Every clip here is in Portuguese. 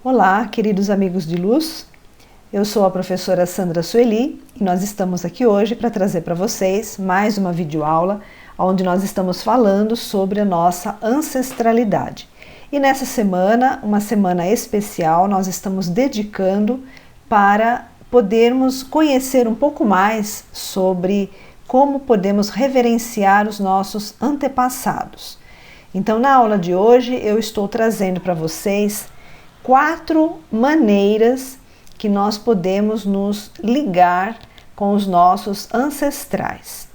Olá, queridos amigos de luz. Eu sou a professora Sandra Sueli e nós estamos aqui hoje para trazer para vocês mais uma videoaula onde nós estamos falando sobre a nossa ancestralidade. E nessa semana, uma semana especial, nós estamos dedicando para podermos conhecer um pouco mais sobre como podemos reverenciar os nossos antepassados. Então, na aula de hoje, eu estou trazendo para vocês 4 maneiras que nós podemos nos ligar com os nossos ancestrais.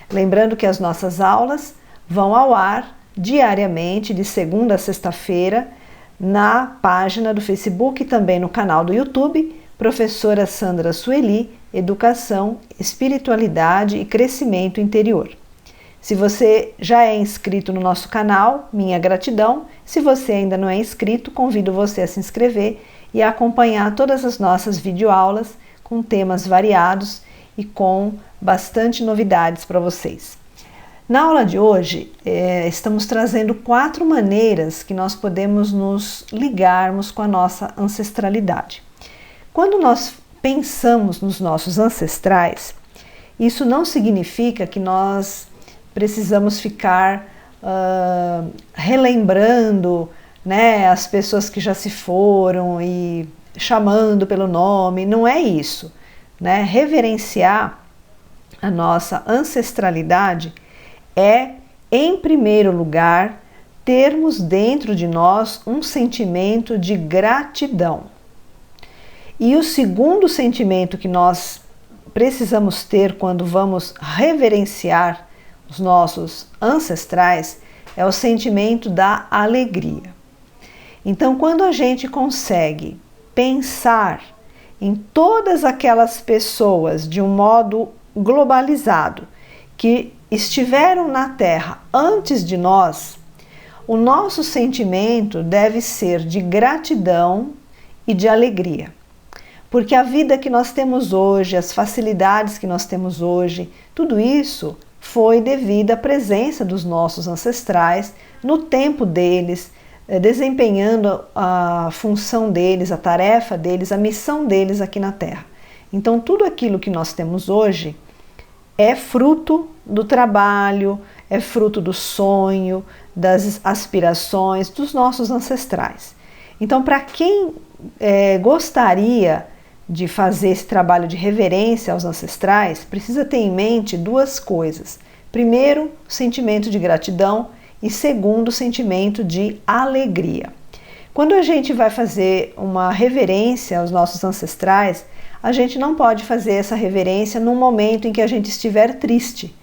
Lembrando que as nossas aulas vão ao ar diariamente, de segunda a sexta-feira, na página do Facebook e também no canal do YouTube, Professora Sandra Sueli, Educação, Espiritualidade e Crescimento Interior. Se você já é inscrito no nosso canal, minha gratidão. Se você ainda não é inscrito, convido você a se inscrever e a acompanhar todas as nossas videoaulas com temas variados e com bastante novidades para vocês. Na aula de hoje, estamos trazendo 4 maneiras que nós podemos nos ligarmos com a nossa ancestralidade. Quando nós pensamos nos nossos ancestrais, isso não significa que nós precisamos ficar relembrando, né, as pessoas que já se foram e chamando pelo nome. Não é isso, né? Reverenciar a nossa ancestralidade é, em primeiro lugar, termos dentro de nós um sentimento de gratidão. E o segundo sentimento que nós precisamos ter quando vamos reverenciar os nossos ancestrais é o sentimento da alegria. Então, quando a gente consegue pensar em todas aquelas pessoas de um modo globalizado que estiveram na Terra antes de nós, o nosso sentimento deve ser de gratidão e de alegria. Porque a vida que nós temos hoje, as facilidades que nós temos hoje, tudo isso foi devido à presença dos nossos ancestrais no tempo deles, desempenhando a função deles, a tarefa deles, a missão deles aqui na Terra. Então, tudo aquilo que nós temos hoje é fruto do trabalho, é fruto do sonho, das aspirações dos nossos ancestrais. Então, para quem gostaria de fazer esse trabalho de reverência aos ancestrais, precisa ter em mente 2 coisas. Primeiro, sentimento de gratidão e segundo, sentimento de alegria. Quando a gente vai fazer uma reverência aos nossos ancestrais, a gente não pode fazer essa reverência num momento em que a gente estiver triste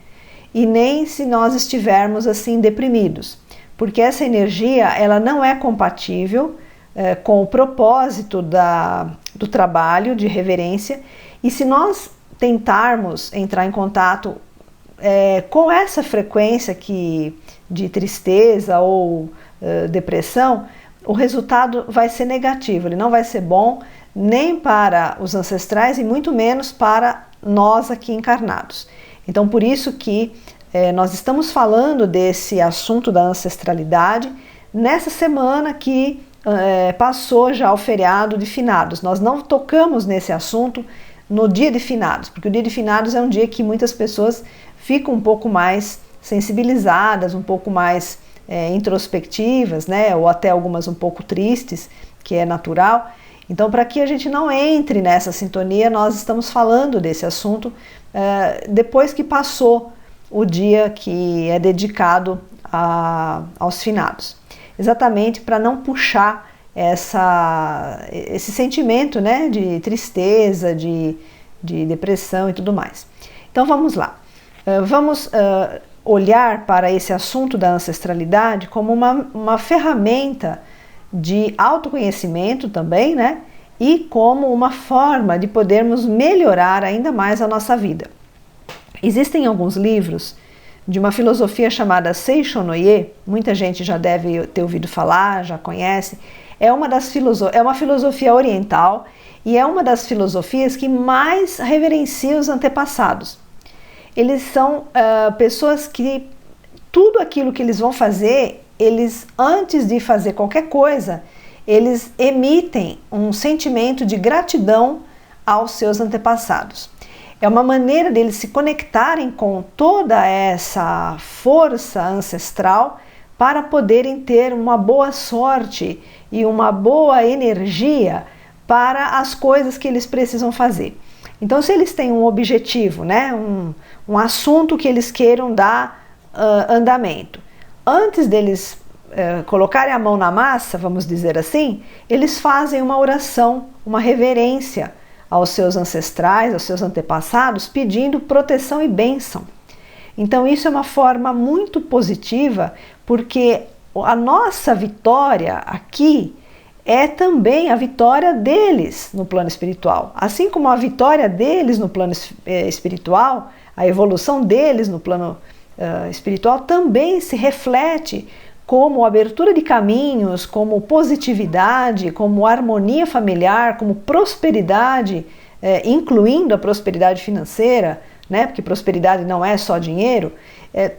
e nem se nós estivermos assim deprimidos, porque essa energia ela não é compatível com o propósito do trabalho de reverência. E se nós tentarmos entrar em contato com essa frequência de tristeza ou depressão, o resultado vai ser negativo, ele não vai ser bom nem para os ancestrais e muito menos para nós aqui encarnados. Então, por isso que nós estamos falando desse assunto da ancestralidade nessa semana que passou já o feriado de finados. Nós não tocamos nesse assunto no dia de finados, porque o dia de finados é um dia que muitas pessoas ficam um pouco mais sensibilizadas, um pouco mais introspectivas, né? Ou até algumas um pouco tristes, que é natural. Então, para que a gente não entre nessa sintonia, nós estamos falando desse assunto depois que passou o dia que é dedicado aos finados. Exatamente para não puxar esse sentimento, né, de tristeza, de depressão e tudo mais. Então vamos lá. Vamos olhar para esse assunto da ancestralidade como uma ferramenta de autoconhecimento também, né, e como uma forma de podermos melhorar ainda mais a nossa vida. Existem alguns livros de uma filosofia chamada Seishonoye, muita gente já deve ter ouvido falar, já conhece. É uma filosofia oriental e é uma das filosofias que mais reverencia os antepassados. Eles são pessoas que tudo aquilo que eles vão fazer, eles, antes de fazer qualquer coisa, eles emitem um sentimento de gratidão aos seus antepassados. É uma maneira deles se conectarem com toda essa força ancestral para poderem ter uma boa sorte e uma boa energia para as coisas que eles precisam fazer. Então, se eles têm um objetivo, né, um assunto que eles queiram dar andamento, antes deles colocarem a mão na massa, vamos dizer assim, eles fazem uma oração, uma reverência aos seus ancestrais, aos seus antepassados, pedindo proteção e bênção. Então isso é uma forma muito positiva, porque a nossa vitória aqui é também a vitória deles no plano espiritual. Assim como a vitória deles no plano espiritual, a evolução deles no plano espiritual também se reflete como abertura de caminhos, como positividade, como harmonia familiar, como prosperidade, incluindo a prosperidade financeira, né? Porque prosperidade não é só dinheiro,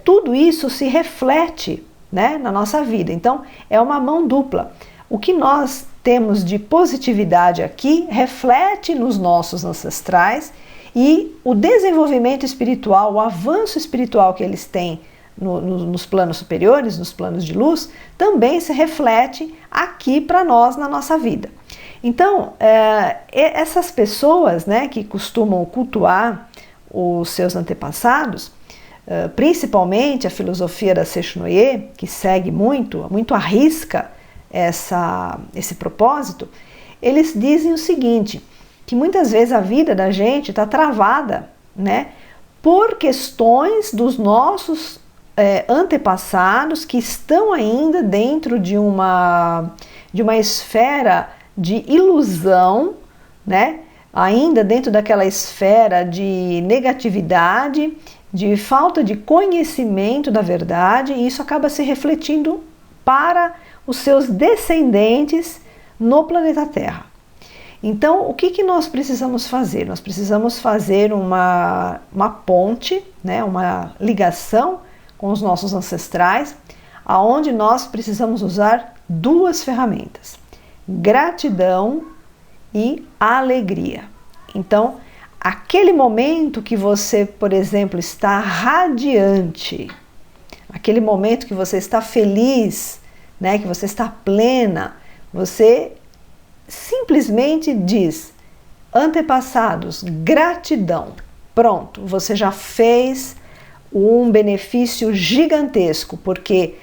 tudo isso se reflete, né, na nossa vida. Então é uma mão dupla. O que nós temos de positividade aqui reflete nos nossos ancestrais, e o desenvolvimento espiritual, o avanço espiritual que eles têm nos planos superiores, nos planos de luz, também se reflete aqui para nós na nossa vida. Então, essas pessoas, né, que costumam cultuar os seus antepassados, principalmente a filosofia da Seixonoye, que segue muito à risca esse propósito, eles dizem o seguinte, que muitas vezes a vida da gente está travada, né, por questões dos nossos antepassados que estão ainda dentro de uma esfera de ilusão, né? Ainda dentro daquela esfera de negatividade, de falta de conhecimento da verdade, e isso acaba se refletindo para os seus descendentes no planeta Terra. Então, o que nós precisamos fazer? Nós precisamos fazer uma ponte, né? Uma ligação com os nossos ancestrais, aonde nós precisamos usar duas ferramentas: gratidão e alegria. Então, aquele momento que você, por exemplo, está radiante, aquele momento que você está feliz, né, que você está plena, você simplesmente diz: antepassados, gratidão. Pronto, você já fez um benefício gigantesco, porque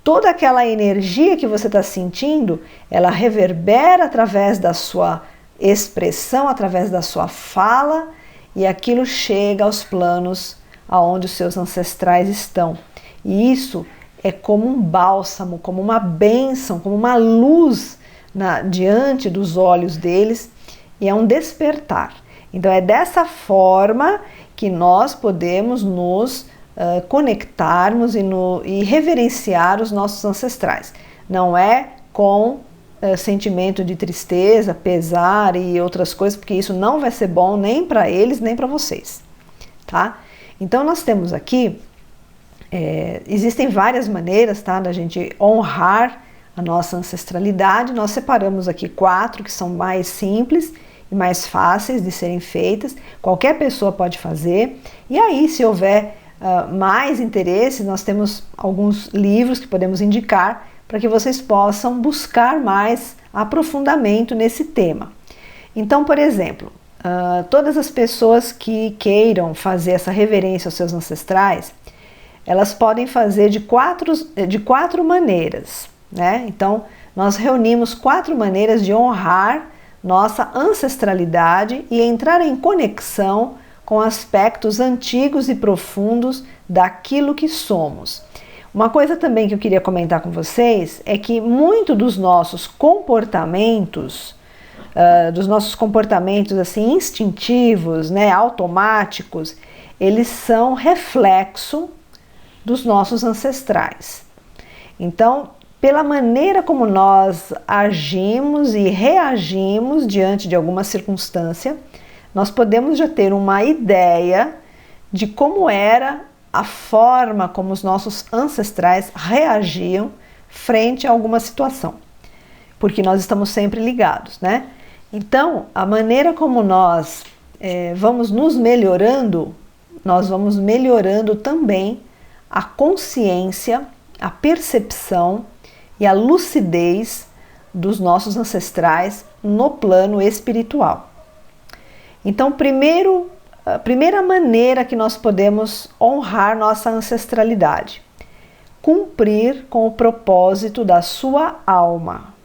toda aquela energia que você está sentindo, ela reverbera através da sua expressão, através da sua fala, e aquilo chega aos planos aonde os seus ancestrais estão. E isso é como um bálsamo, como uma bênção, como uma luz diante dos olhos deles, e é um despertar. Então é dessa forma que nós podemos nos conectarmos e reverenciar os nossos ancestrais. Não é com sentimento de tristeza, pesar e outras coisas, porque isso não vai ser bom nem para eles, nem para vocês, tá? Então nós temos aqui, existem várias maneiras, tá, da gente honrar a nossa ancestralidade. Nós separamos aqui 4 que são mais simples e mais fáceis de serem feitas, qualquer pessoa pode fazer. E aí, se houver mais interesse, nós temos alguns livros que podemos indicar para que vocês possam buscar mais aprofundamento nesse tema. Então, por exemplo, todas as pessoas que queiram fazer essa reverência aos seus ancestrais, elas podem fazer de quatro maneiras, né? Então, nós reunimos 4 maneiras de honrar nossa ancestralidade e entrar em conexão com aspectos antigos e profundos daquilo que somos. Uma coisa também que eu queria comentar com vocês é que muito dos nossos comportamentos, assim instintivos, né, automáticos, eles são reflexo dos nossos ancestrais. Então, pela maneira como nós agimos e reagimos diante de alguma circunstância, nós podemos já ter uma ideia de como era a forma como os nossos ancestrais reagiam frente a alguma situação. porque nós estamos sempre ligados, né? Então, a maneira como nós vamos nos melhorando, nós vamos melhorando também a consciência, a percepção e a lucidez dos nossos ancestrais no plano espiritual. Então, a primeira maneira que nós podemos honrar nossa ancestralidade, cumprir com o propósito da sua alma.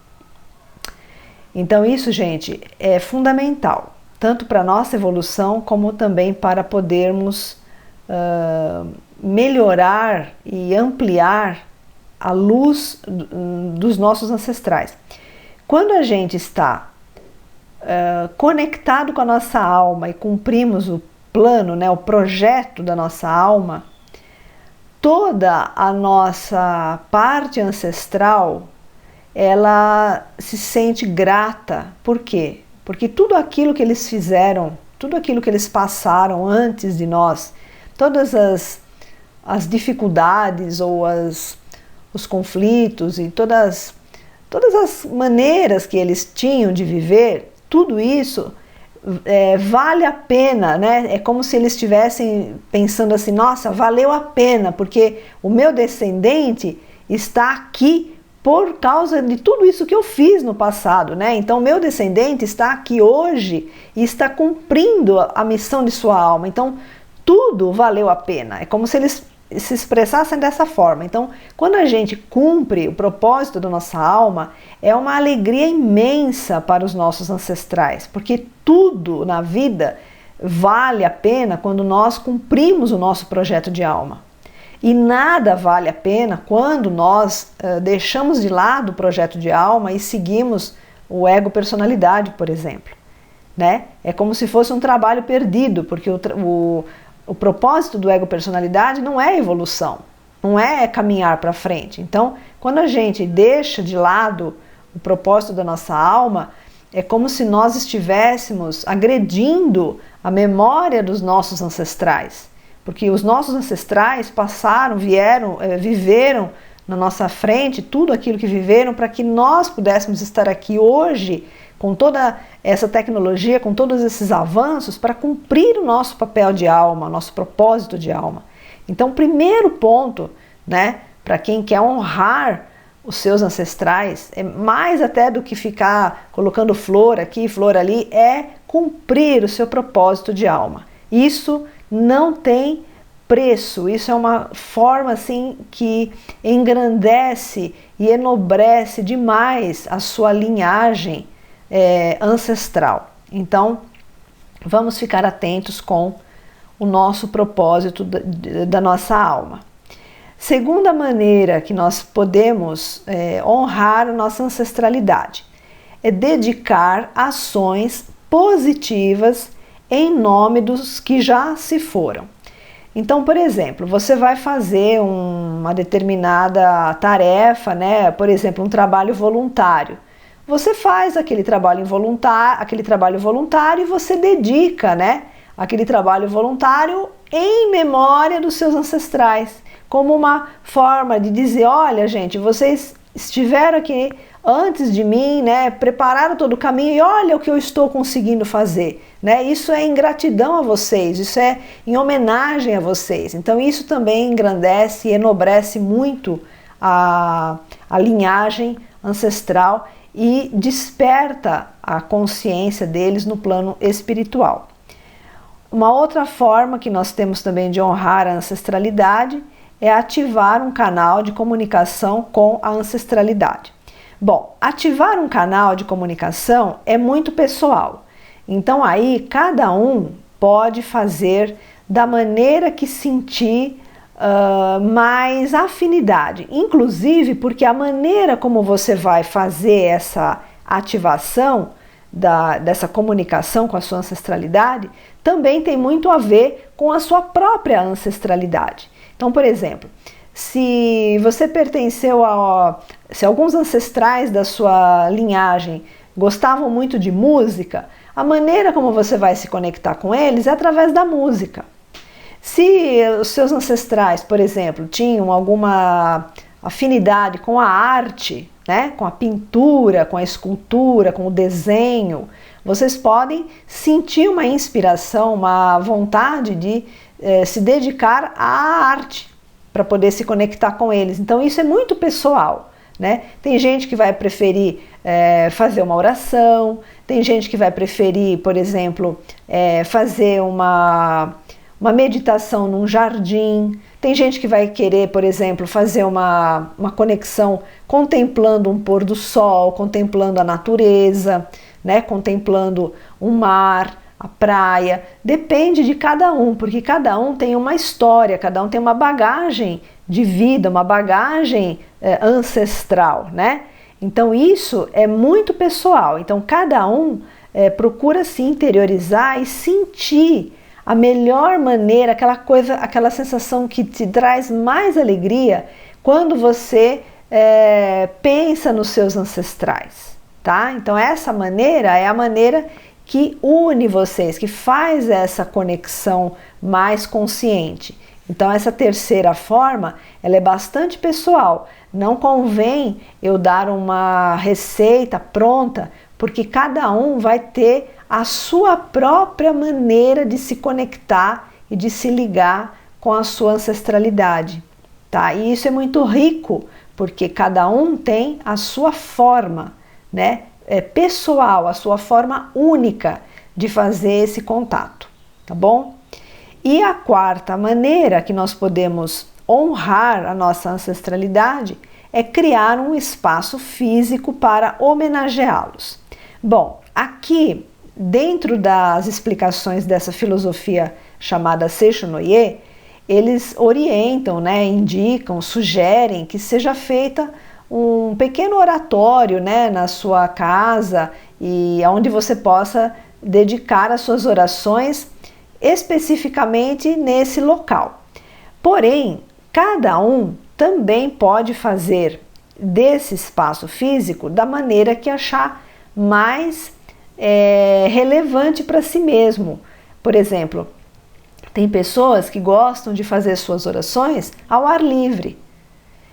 Então isso, gente, é fundamental, tanto para a nossa evolução, como também para podermos melhorar e ampliar a luz dos nossos ancestrais. Quando a gente está conectado com a nossa alma e cumprimos o plano, né, o projeto da nossa alma, toda a nossa parte ancestral, ela se sente grata. Por quê? Porque tudo aquilo que eles fizeram, tudo aquilo que eles passaram antes de nós, todas as dificuldades ou os conflitos e todas as maneiras que eles tinham de viver, tudo isso vale a pena, né? É como se eles estivessem pensando assim, nossa, valeu a pena, porque o meu descendente está aqui por causa de tudo isso que eu fiz no passado, né? Então, o meu descendente está aqui hoje e está cumprindo a missão de sua alma. Então, tudo valeu a pena. É como se eles se expressassem dessa forma. Então, quando a gente cumpre o propósito da nossa alma, é uma alegria imensa para os nossos ancestrais, porque tudo na vida vale a pena quando nós cumprimos o nosso projeto de alma. E nada vale a pena quando nós deixamos de lado o projeto de alma e seguimos o ego-personalidade, por exemplo, né? É como se fosse um trabalho perdido, porque o propósito do ego-personalidade não é evolução, não é caminhar para frente. Então, quando a gente deixa de lado o propósito da nossa alma, é como se nós estivéssemos agredindo a memória dos nossos ancestrais. Porque os nossos ancestrais passaram, viveram na nossa frente tudo aquilo que viveram para que nós pudéssemos estar aqui hoje com toda essa tecnologia, com todos esses avanços, para cumprir o nosso papel de alma, nosso propósito de alma. Então, o primeiro ponto, né, para quem quer honrar os seus ancestrais, é mais até do que ficar colocando flor aqui, flor ali, é cumprir o seu propósito de alma. Isso não tem preço, isso é uma forma assim que engrandece e enobrece demais a sua linhagem ancestral. Então, vamos ficar atentos com o nosso propósito da nossa alma. Segunda maneira que nós podemos honrar a nossa ancestralidade é dedicar ações positivas em nome dos que já se foram. Então, por exemplo, você vai fazer uma determinada tarefa, né? Por exemplo, um trabalho voluntário. Você faz aquele trabalho voluntário e você dedica, né, aquele trabalho voluntário em memória dos seus ancestrais, como uma forma de dizer, olha, gente, vocês estiveram aqui antes de mim, né, prepararam todo o caminho e olha o que eu estou conseguindo fazer, né? Isso é em gratidão a vocês, isso é em homenagem a vocês. Então isso também engrandece e enobrece muito a linhagem ancestral e desperta a consciência deles no plano espiritual. Uma outra forma que nós temos também de honrar a ancestralidade é ativar um canal de comunicação com a ancestralidade. Bom, ativar um canal de comunicação é muito pessoal. Então aí cada um pode fazer da maneira que sentir mais afinidade. Inclusive porque a maneira como você vai fazer essa ativação dessa comunicação com a sua ancestralidade também tem muito a ver com a sua própria ancestralidade. Então, por exemplo, se você pertenceu se alguns ancestrais da sua linhagem gostavam muito de música, a maneira como você vai se conectar com eles é através da música. Se os seus ancestrais, por exemplo, tinham alguma afinidade com a arte, né? Com a pintura, com a escultura, com o desenho. Vocês podem sentir uma inspiração, uma vontade de se dedicar à arte para poder se conectar com eles. Então isso é muito pessoal, né? Tem gente que vai preferir fazer uma oração, tem gente que vai preferir, por exemplo, fazer uma meditação num jardim. Tem gente que vai querer, por exemplo, fazer uma conexão contemplando um pôr do sol, contemplando a natureza, né? Contemplando o mar, a praia. Depende de cada um, porque cada um tem uma história, cada um tem uma bagagem de vida, uma bagagem ancestral, né? Então isso é muito pessoal. Então cada um procura se interiorizar e sentir a melhor maneira, aquela coisa, aquela sensação que te traz mais alegria quando você pensa nos seus ancestrais, tá? Então essa maneira é a maneira que une vocês, que faz essa conexão mais consciente. Então essa terceira forma, ela é bastante pessoal. Não convém eu dar uma receita pronta, porque cada um vai ter a sua própria maneira de se conectar e de se ligar com a sua ancestralidade, tá? E isso é muito rico, porque cada um tem a sua forma, né? Pessoal, a sua forma única de fazer esse contato, tá bom? E a quarta maneira que nós podemos honrar a nossa ancestralidade é criar um espaço físico para homenageá-los. Bom, aqui dentro das explicações dessa filosofia chamada Seishonoye, eles orientam, né, indicam, sugerem que seja feita um pequeno oratório, né, na sua casa e onde você possa dedicar as suas orações especificamente nesse local. Porém, cada um também pode fazer desse espaço físico da maneira que achar mais relevante para si mesmo. Por exemplo, tem pessoas que gostam de fazer suas orações ao ar livre.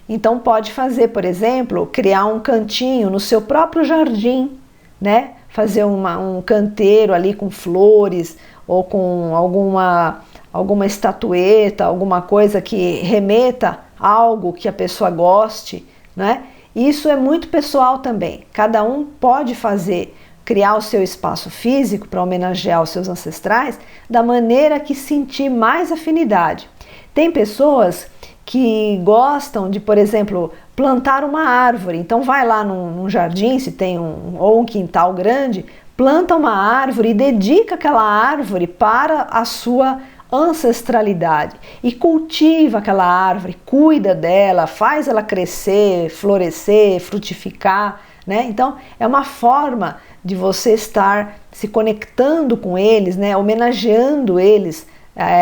Então pode fazer, por exemplo, criar um cantinho no seu próprio jardim, né? Fazer um canteiro ali com flores ou com alguma estatueta, alguma coisa que remeta a algo que a pessoa goste, né? Isso é muito pessoal também. Cada um pode fazer, criar o seu espaço físico para homenagear os seus ancestrais da maneira que sentir mais afinidade. Tem pessoas que gostam de, por exemplo, plantar uma árvore. Então vai lá num jardim, se tem ou um quintal grande, planta uma árvore e dedica aquela árvore para a sua ancestralidade e cultiva aquela árvore, cuida dela, faz ela crescer, florescer, frutificar, né? Então é uma forma de você estar se conectando com eles, né? Homenageando eles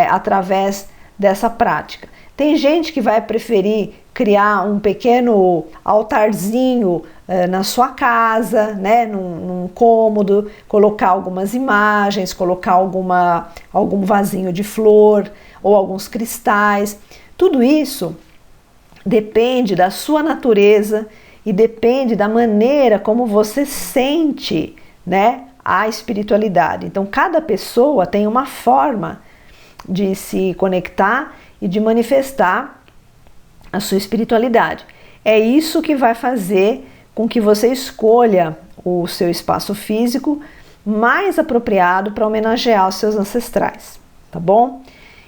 através dessa prática. Tem gente que vai preferir criar um pequeno altarzinho na sua casa, né, num cômodo, colocar algumas imagens, colocar algum vasinho de flor ou alguns cristais. Tudo isso depende da sua natureza e depende da maneira como você sente, né, a espiritualidade. Então, cada pessoa tem uma forma de se conectar e de manifestar a sua espiritualidade. É isso que vai fazer com que você escolha o seu espaço físico mais apropriado para homenagear os seus ancestrais, tá bom?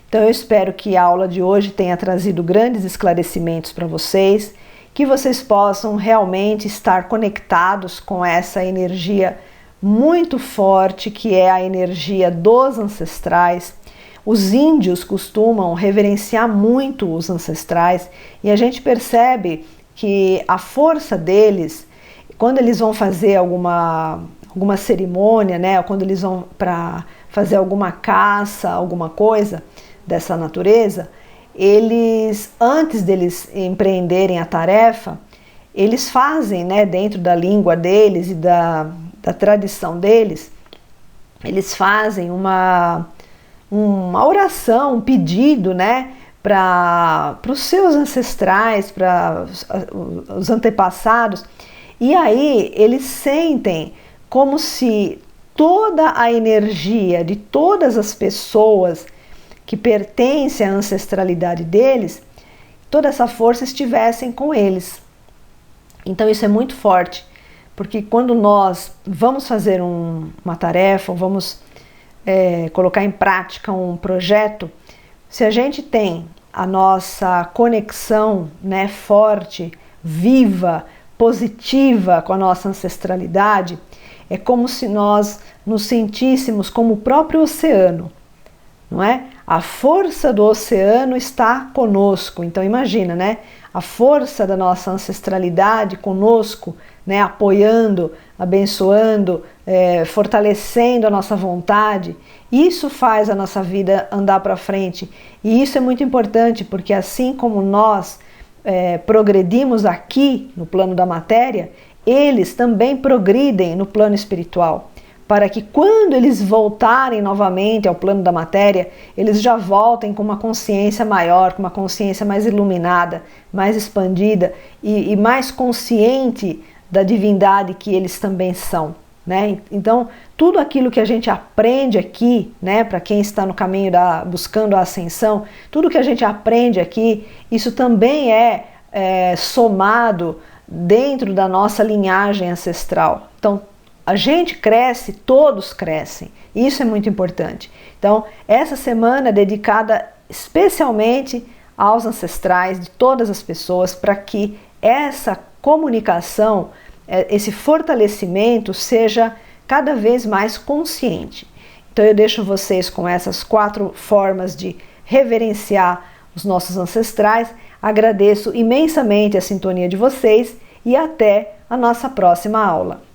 Então eu espero que a aula de hoje tenha trazido grandes esclarecimentos para vocês, que vocês possam realmente estar conectados com essa energia muito forte que é a energia dos ancestrais. Os índios costumam reverenciar muito os ancestrais e a gente percebe que a força deles, quando eles vão fazer alguma cerimônia, né, ou quando eles vão para fazer alguma caça, alguma coisa dessa natureza, eles, antes deles empreenderem a tarefa, eles fazem, né, dentro da língua deles e da tradição deles, eles fazem uma oração, um pedido, né, para os seus ancestrais, para os antepassados, E aí eles sentem como se toda a energia de todas as pessoas que pertencem à ancestralidade deles, toda essa força estivessem com eles. Então isso é muito forte, porque quando nós vamos fazer uma tarefa, ou vamos colocar em prática um projeto, se a gente tem a nossa conexão, né, forte, viva, positiva com a nossa ancestralidade, é como se nós nos sentíssemos como o próprio oceano, não é? A força do oceano está conosco. Então imagina, né? A força da nossa ancestralidade conosco, né? Apoiando, abençoando, fortalecendo a nossa vontade. Isso faz a nossa vida andar para frente. E isso é muito importante, porque assim como nós progredimos aqui no plano da matéria, eles também progridem no plano espiritual, para que quando eles voltarem novamente ao plano da matéria, eles já voltem com uma consciência maior, com uma consciência mais iluminada, mais expandida e mais consciente da divindade que eles também são, né? Então, tudo aquilo que a gente aprende aqui, né, para quem está no caminho buscando a ascensão, tudo que a gente aprende aqui, isso também é somado dentro da nossa linhagem ancestral. Então, a gente cresce, todos crescem. Isso é muito importante. Então, essa semana é dedicada especialmente aos ancestrais de todas as pessoas, para que essa comunicação, esse fortalecimento seja cada vez mais consciente. Então, eu deixo vocês com essas 4 formas de reverenciar os nossos ancestrais. Agradeço imensamente a sintonia de vocês e até a nossa próxima aula.